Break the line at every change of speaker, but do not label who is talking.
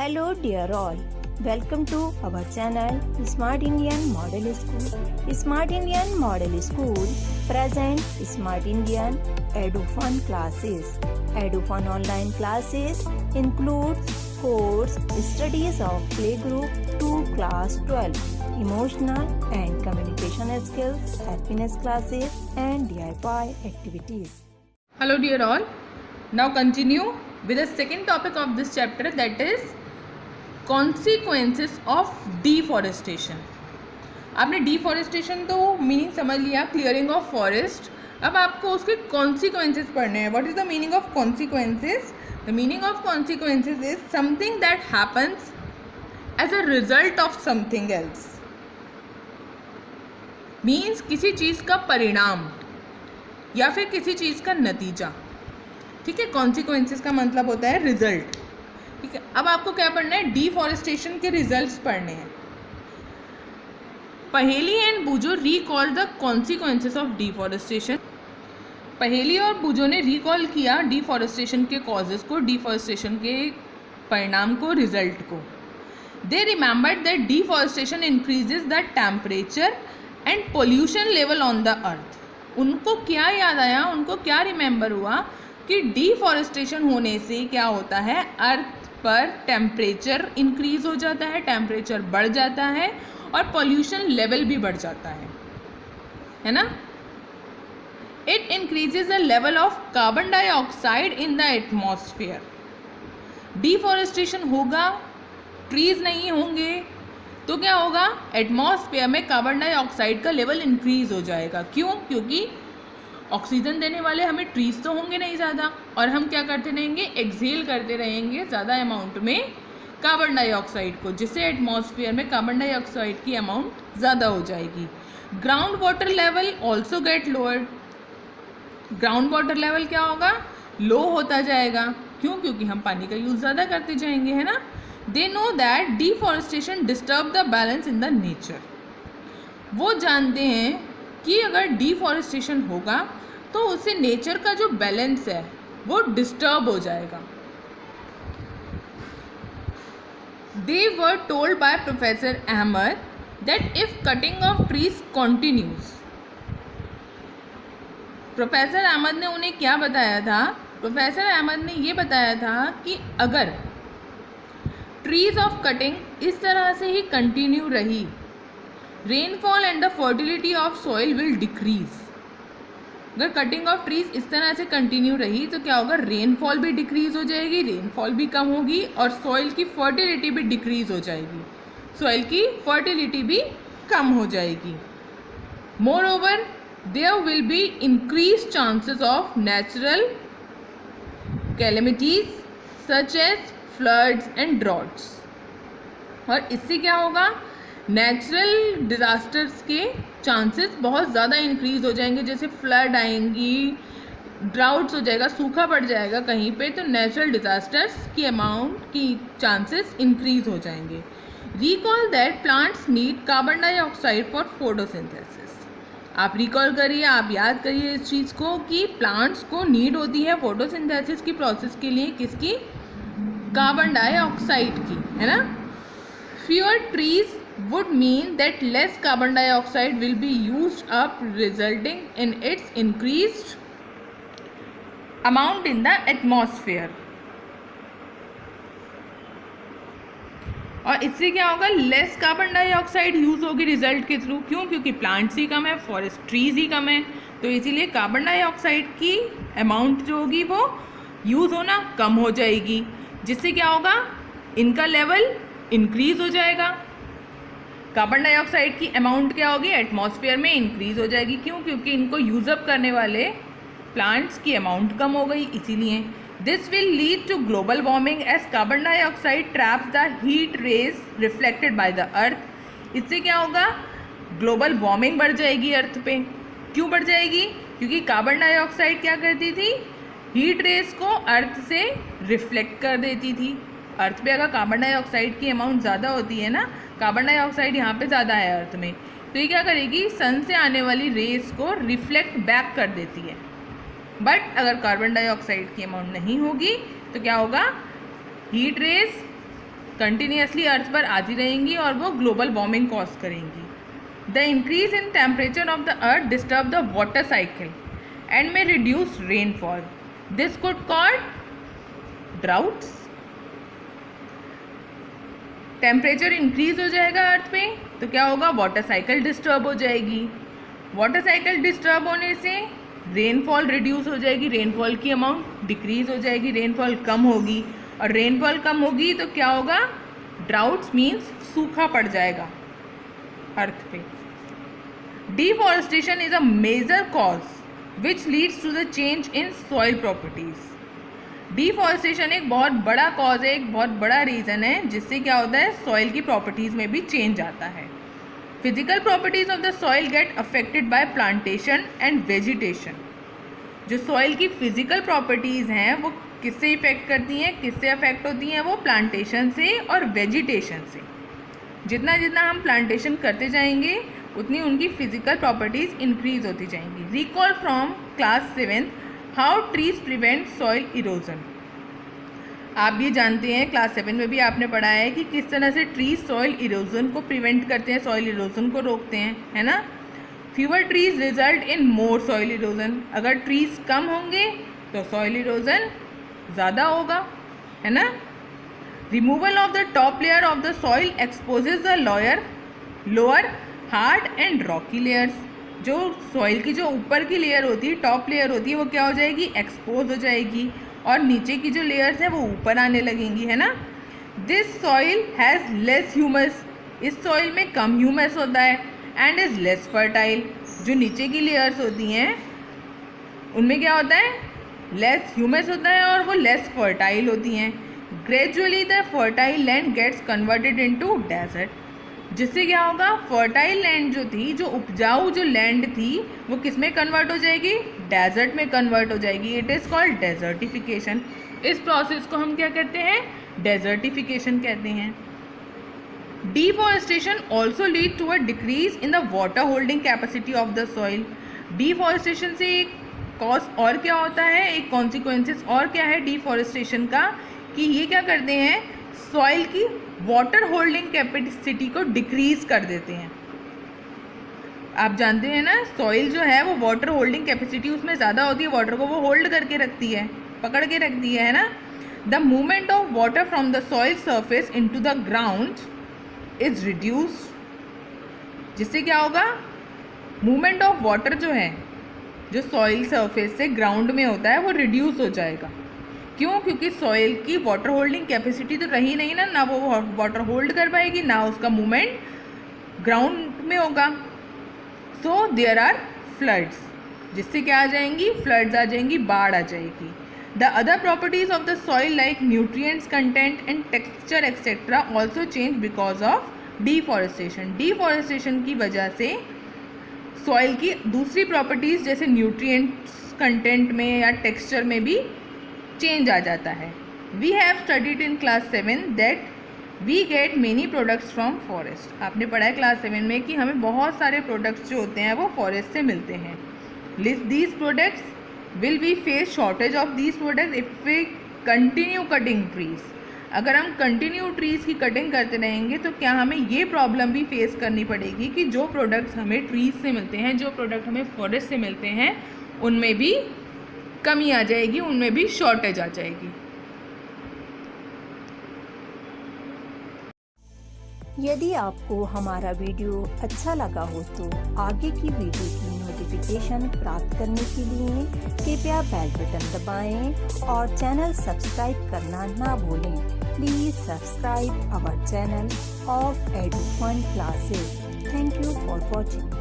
Hello dear all, welcome to our channel Smart Indian Model School. Smart Indian Model School present Smart Indian EduFun classes. EduFun online classes includes course studies of playgroup to class 12, emotional and communication skills, happiness classes and DIY activities.
Hello dear all, now continue with the second topic of this chapter, that is consequences of deforestation. आपने deforestation तो meaning समझ लिया, clearing of forest. अब आपको उसके consequences पढ़ने हैं. What is the meaning of consequences? The meaning of consequences is something that happens as a result of something else. Means किसी चीज़ का परिणाम या फिर किसी चीज़ का नतीजा. ठीक है, कॉन्सिक्वेंसेस का मतलब होता है रिजल्ट. ठीक है, अब आपको क्या पढ़ना है? डिफॉरेस्टेशन के रिजल्ट्स पढ़ने हैं. Paheli and Boojho recall the consequences of deforestation. Paheli और बुजो ने रिकॉल किया डिफॉरेस्टेशन के कॉजेज को, डिफॉरेस्टेशन के परिणाम को, रिजल्ट को. They remembered that deforestation increases the temperature and pollution level on the earth. उनको क्या याद आया, उनको क्या रिमेंबर हुआ कि डिफॉरेस्टेशन होने से क्या होता है, अर्थ पर टेम्परेचर इंक्रीज हो जाता है, टेम्परेचर बढ़ जाता है और पोल्यूशन लेवल भी बढ़ जाता है ना. It increases the level of carbon dioxide in the atmosphere. Deforestation होगा, ट्रीज नहीं होंगे तो क्या होगा, एटमॉस्फेयर में कार्बन डाइऑक्साइड का लेवल इंक्रीज हो जाएगा. क्यों? क्योंकि ऑक्सीजन देने वाले हमें ट्रीज तो होंगे नहीं ज़्यादा, और हम क्या करते रहेंगे, एक्सहेल करते रहेंगे ज़्यादा अमाउंट में कार्बन डाइऑक्साइड को, जिससे एटमॉस्फेयर में कार्बन डाइऑक्साइड की अमाउंट ज़्यादा हो जाएगी. Ground water level also get lowered. Ground water level क्या होगा, लो होता जाएगा. क्यों? क्योंकि हम पानी का यूज़ ज़्यादा करते जाएंगे, है ना. They know that deforestation disturb the balance in the nature. वो जानते हैं कि अगर डिफॉरेस्टेशन होगा तो उससे नेचर का जो बैलेंस है वो डिस्टर्ब हो जाएगा. They were told by professor Ahmed that if cutting of trees continues. Professor Ahmed ने उन्हें क्या बताया था? प्रोफेसर अहमद ने ये बताया था कि अगर ट्रीज ऑफ कटिंग इस तरह से ही कंटिन्यू रही, rainfall and the fertility of soil will decrease. अगर कटिंग ऑफ ट्रीज इस तरह से कंटिन्यू रही तो क्या होगा, रेनफॉल भी डिक्रीज हो जाएगी, रेनफॉल भी कम होगी और सॉइल की फर्टिलिटी भी डिक्रीज हो जाएगी, सॉइल की फर्टिलिटी भी कम हो जाएगी. Moreover there will be increase chances of natural calamities such as floods and droughts. और इससे क्या होगा, नेचुरल डिज़ास्टर्स के चांसेस बहुत ज़्यादा इंक्रीज हो जाएंगे. जैसे फ्लड आएंगी, ड्राउट्स हो जाएगा, सूखा पड़ जाएगा कहीं पे, तो नेचुरल डिज़ास्टर्स की अमाउंट की चांसेस इंक्रीज हो जाएंगे. Recall that plants need carbon dioxide for photosynthesis. आप रिकॉल करिए, आप याद करिए इस चीज़ को कि प्लांट्स को नीड होती है फोटोसिंथेसिस की प्रोसेस के लिए, किसकी, कार्बन डाइऑक्साइड की, है ना. Fewer trees would mean that less carbon dioxide will be used up, resulting in its increased amount in the atmosphere. और इससे क्या होगा, लेस कार्बन डाइऑक्साइड यूज़ होगी रिजल्ट के थ्रू. क्यों? क्योंकि प्लांट्स ही कम है, फॉरेस्ट ट्रीज ही कम है, तो इसीलिए कार्बन डाइऑक्साइड की अमाउंट जो होगी वो यूज़ होना कम हो जाएगी, जिससे क्या होगा, इनका लेवल इंक्रीज हो जाएगा. कार्बन डाइऑक्साइड की अमाउंट क्या होगी, एटमॉस्फेयर में इंक्रीज हो जाएगी. क्यों? क्योंकि इनको यूज़अप करने वाले प्लांट्स की अमाउंट कम हो गई, इसीलिए. This will lead to global warming as carbon dioxide traps the heat rays reflected by the earth. इससे क्या होगा, ग्लोबल वार्मिंग बढ़ जाएगी अर्थ पे. क्यों बढ़ जाएगी? क्योंकि कार्बन डाइऑक्साइड क्या करती थी, हीट रेज को अर्थ से रिफ्लेक्ट कर देती थी. अर्थ पे अगर कार्बन डाइऑक्साइड की अमाउंट ज़्यादा होती है ना, कार्बन डाइऑक्साइड यहाँ पे ज़्यादा है अर्थ में, तो ये क्या करेगी, सन से आने वाली रेज को रिफ्लेक्ट बैक कर देती है. बट अगर कार्बन डाइऑक्साइड की अमाउंट नहीं होगी तो क्या होगा, हीट रेज कंटिन्यूसली अर्थ पर आती रहेंगी और वो ग्लोबल वार्मिंग कॉज करेंगी. The increase in temperature of the earth disturb the water cycle and may reduce rainfall. This could cause droughts. Temperature increase हो जाएगा अर्थ पे तो क्या होगा, वाटर साइकिल डिस्टर्ब हो जाएगी. वाटर साइकिल डिस्टर्ब होने से रेनफॉल रिड्यूस हो जाएगी, रेनफॉल की अमाउंट डिक्रीज हो जाएगी, रेनफॉल कम होगी. और रेनफॉल कम होगी तो क्या होगा, ड्राउट्स मीन्स सूखा पड़ जाएगा अर्थ पे. Deforestation is a major cause which leads to the change in soil properties. Deforestation एक बहुत बड़ा कॉज है, एक बहुत बड़ा रीज़न है जिससे क्या होता है, सॉइल की प्रॉपर्टीज़ में भी चेंज आता है. Physical properties of the soil get affected by plantation and vegetation. जो सॉइल की फिजिकल प्रॉपर्टीज़ हैं वो किससे इफेक्ट करती हैं, किससे अफेक्ट होती हैं, वो प्लांटेशन से और वेजिटेशन से. जितना जितना हम प्लांटेशन करते जाएंगे उतनी उनकी फिजिकल प्रॉपर्टीज़ इंक्रीज होती जाएंगी. Recall from class 7 how trees prevent soil erosion. आप ये जानते हैं, क्लास 7 में भी आपने पढ़ा है कि किस तरह से ट्रीज सॉइल इरोजन को प्रिवेंट करते हैं, सॉइल इरोजन को रोकते हैं, है ना. Fewer trees result in more soil erosion. अगर ट्रीज कम होंगे तो सॉइल इरोजन ज़्यादा होगा, है ना. Removal of the top layer of the soil exposes the lower hard and Rocky layers. जो सॉइल की जो ऊपर की लेयर होती है, टॉप लेयर होती है, वो क्या हो जाएगी, एक्सपोज हो जाएगी और नीचे की जो लेयर्स हैं वो ऊपर आने लगेंगी, है ना. This soil has less humus. इस सॉइल में कम ह्यूमस होता है एंड इज़ लेस फर्टाइल. जो नीचे की लेयर्स होती हैं उनमें क्या होता है, लेस ह्यूमस होता है और वो लेस फर्टाइल होती हैं. Gradually the fertile land gets converted into desert. जिससे क्या होगा, फर्टाइल लैंड जो थी, जो उपजाऊ जो लैंड थी, वो किस में कन्वर्ट हो जाएगी, डेजर्ट में कन्वर्ट हो जाएगी. It is called desertification. इस प्रोसेस को हम क्या कहते हैं, डेजर्टिफिकेशन कहते हैं. Deforestation also lead to a decrease in the water holding capacity of the soil. Deforestation से एक कॉज और क्या होता है, एक कॉन्सिक्वेंसेस और क्या है डिफॉरेस्टेशन का, कि ये क्या करते हैं, सॉइल की वाटर होल्डिंग कैपेसिटी को डिक्रीज कर देते हैं. आप जानते हैं ना, सॉइल जो है वो वाटर होल्डिंग कैपेसिटी उसमें ज़्यादा होती है, वाटर को वो होल्ड करके रखती है, पकड़ के रखती है ना. The movement of water from the soil surface into the ground is reduced. जिससे क्या होगा, मूवमेंट ऑफ वाटर जो है, जो सॉइल सरफेस से ग्राउंड में होता है, वो रिड्यूस हो जाएगा. क्यों, क्योंकि सॉइल की वाटर होल्डिंग कैपेसिटी तो रही नहीं ना वो वाटर होल्ड कर पाएगी, ना उसका मूवमेंट ग्राउंड में होगा. So there are floods. जिससे क्या आ जाएंगी, फ्लड्स आ जाएंगी, बाढ़ आ जाएगी. The other properties of the soil like nutrients content and texture etcetera also change because of deforestation. Deforestation की वजह से सॉइल की दूसरी प्रॉपर्टीज़ जैसे न्यूट्रिएंट्स कंटेंट में या टेक्सचर में भी चेंज आ जाता है. We have studied in class 7 that we get many products from forest. आपने पढ़ा है क्लास 7 में कि हमें बहुत सारे प्रोडक्ट्स जो होते हैं वो फॉरेस्ट से मिलते हैं. List these products. Will we face shortage of these products if we continue cutting trees. अगर हम कंटिन्यू ट्रीज़ की कटिंग करते रहेंगे तो क्या हमें ये प्रॉब्लम भी फेस करनी पड़ेगी कि जो प्रोडक्ट्स हमें ट्रीज़ से मिलते हैं, जो प्रोडक्ट हमें फॉरेस्ट से मिलते हैं, उनमें भी कमी आ जाएगी, उनमें भी शॉर्टेज आ जाएगी.
यदि आपको हमारा वीडियो अच्छा लगा हो तो आगे की वीडियो की नोटिफिकेशन प्राप्त करने के लिए कृपया बेल बटन दबाएं और चैनल सब्सक्राइब करना ना भूलें. Please subscribe our channel of Edufun classes. Thank you for watching.